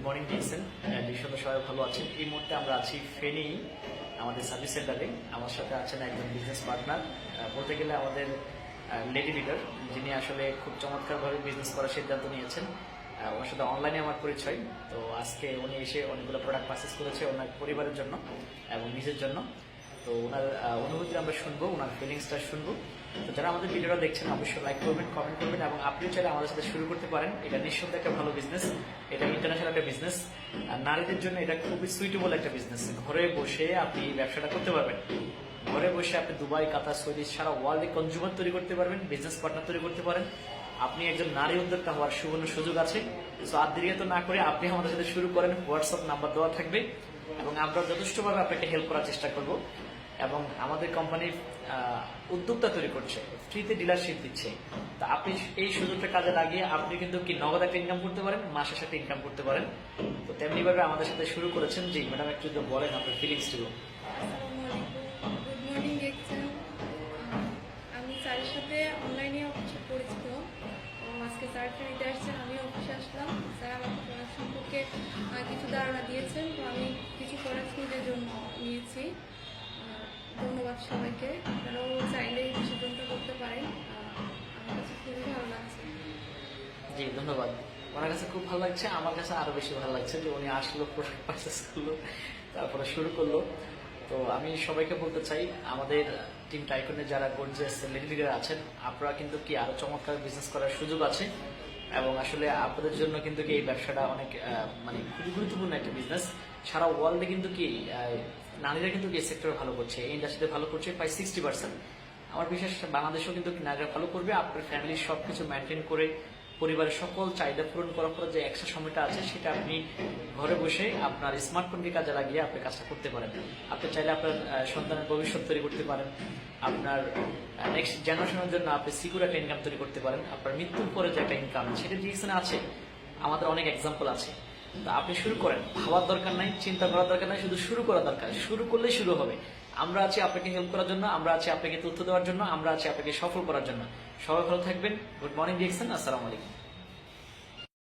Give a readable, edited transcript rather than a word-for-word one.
Morning দিয়েছেন সবাই সবাই ভালো আছেন। এই মুহূর্তে আমরা আছি ফেনী আমাদের সার্ভিস সেন্টারে। আমার সাথে আছেন একজন বিজনেস পার্টনার, বলতে গেলে আমাদের লেডি লিডার, যিনি আসলে খুব চমৎকারভাবে বিজনেস করার সিদ্ধান্ত নিয়েছেন। ওনার সাথে অনলাইনে আমার পরিচয়। তো আজকে উনি এসে অনেকগুলো প্রোডাক্ট পারচেস করেছে ওনার পরিবারের জন্য এবং নিজের জন্য। তো ওনার অনুভূতি আমরা শুনবো, ওনার ফিলিংসটা শুনবো। তো যারা আমাদের ভিডিওটা দেখছেন অবশ্যই লাইক করবেন, কমেন্ট করবেন এবং আপনিও চাইলে আমাদের সাথে শুরু করতে পারেন। এটা নিঃসন্দেহে একটা ভালো বিজনেস, এটা ইন্টারন্যাশনাল একটা বিজনেস। আর নারীদের জন্য এটা খুবই সুইটেবল একটা বিজনেস। ঘরে বসে আপনি ব্যবসাটা করতে পারবেন। ঘরে বসে আপনি দুবাই, কাতার, সৌদি, সারা ওয়ার্ল্ডে কনজিউমার তৈরি করতে পারবেন, বিজনেস পার্টনার তৈরি করতে পারেন। আপনি একজন নারী উদ্যোক্তা হওয়ার সুবর্ণ সুযোগ আছে। সো আর দেরি তো না করে আপনি আমাদের সাথে শুরু করেন। হোয়াটসঅ্যাপ নাম্বার দেওয়া থাকবে এবং আমরা যথেষ্টভাবে আপনাকে হেল্প করার চেষ্টা করব। এবং আমাদের কোম্পানি উদ্যোক্তা তৈরি করছে, ফ্রিতে ডিলারশিপ দিচ্ছে। তা আপনি এই সুযোগটা কাজে লাগিয়ে আপনি কিন্তু কি নগদ একটা ইনকাম করতে পারেন, মাসের সাথে ইনকাম করতে পারেন। তো তেমনি ভাবে আমাদের সাথে শুরু করেছেন। জি ম্যাডাম, একটু যদি বলেন আপনার ফিলিংস গুলো। গুড মর্নিং দেখছেন। আমি স্যারের সাথে অনলাইনে অফিসে পরিচিত এবং আজকে স্যারকে নিতে আসছেন, আমি অফিসে আসলাম। স্যার আমাকে প্রোডাক্ট সম্পর্কে কিছু ধারণা দিয়েছেন, তো আমি কিছু প্রোডাক্ট নিজের জন্য নিয়েছি। ধন্যবাদ সবাইকে। আপনারাও চাইলে এই বিশেষণটা করতে পারেন। আমার কাছে খুবই ভালো লাগছে। জি ধন্যবাদ। ওনার কাছে খুব ভালো লাগছে, আমার কাছে আরো বেশি ভালো লাগছে যে উনি আসলো, প্রোডাক্ট পারচেস করলো, তারপরে শুরু করলো। তো আমি সবাইকে বলতে চাই, আমাদের টিম টাইকনে যারা গর্জিয়াস লেডি লিডার আছেন, আপনারা কিন্তু কি আরো চমৎকার বিজনেস করার সুযোগ আছে। এবং আসলে আপনাদের জন্য কিন্তু কি এই ব্যবসাটা অনেক মানে খুবই গুরুত্বপূর্ণ একটা বিজনেস। সারা ওয়ার্ল্ডে কিন্তু কি নারীরা কিন্তু এই সেক্টরে ভালো করছে, এই ইন্ডাস্ট্রিতে ভালো করছে প্রায় 60%। আমার বিশেষ বাংলাদেশেও কিন্তু নারীরা ভালো করবে। আপনার ফ্যামিলির সবকিছু মেনটেন করে পরিবারের সকল চাহিদা পূরণ করার পরে যে এক্সট্রা সময়টা আছে সেটা আপনি ঘরে বসে আপনার স্মার্টফোনকে কাজে লাগিয়ে আপনি কাজটা করতে পারেন। আপনি চাইলে আপনার সন্তানের ভবিষ্যৎ তৈরি করতে পারেন, আপনার নেক্সট জেনারেশনের জন্য আপনি সিকিউর একটা ইনকাম তৈরি করতে পারেন। আপনার মৃত্যুর পরে যে একটা ইনকাম সেটা ডিসিশনে আছে, আমাদের অনেক এক্সাম্পল আছে। তো আপনি শুরু করেন, ভাবার দরকার নাই, চিন্তা করার দরকার নাই, শুধু শুরু করা দরকার। শুরু করলেই শুরু হবে। আমরা আছি আপনাকে হেল্প করার জন্য, আমরা আছি আপনাকে তথ্য দেওয়ার জন্য, আমরা আছি আপনাকে সফল করার জন্য। সবাই ভালো থাকবেন। Good morning DXN. আসসালামু আলাইকুম।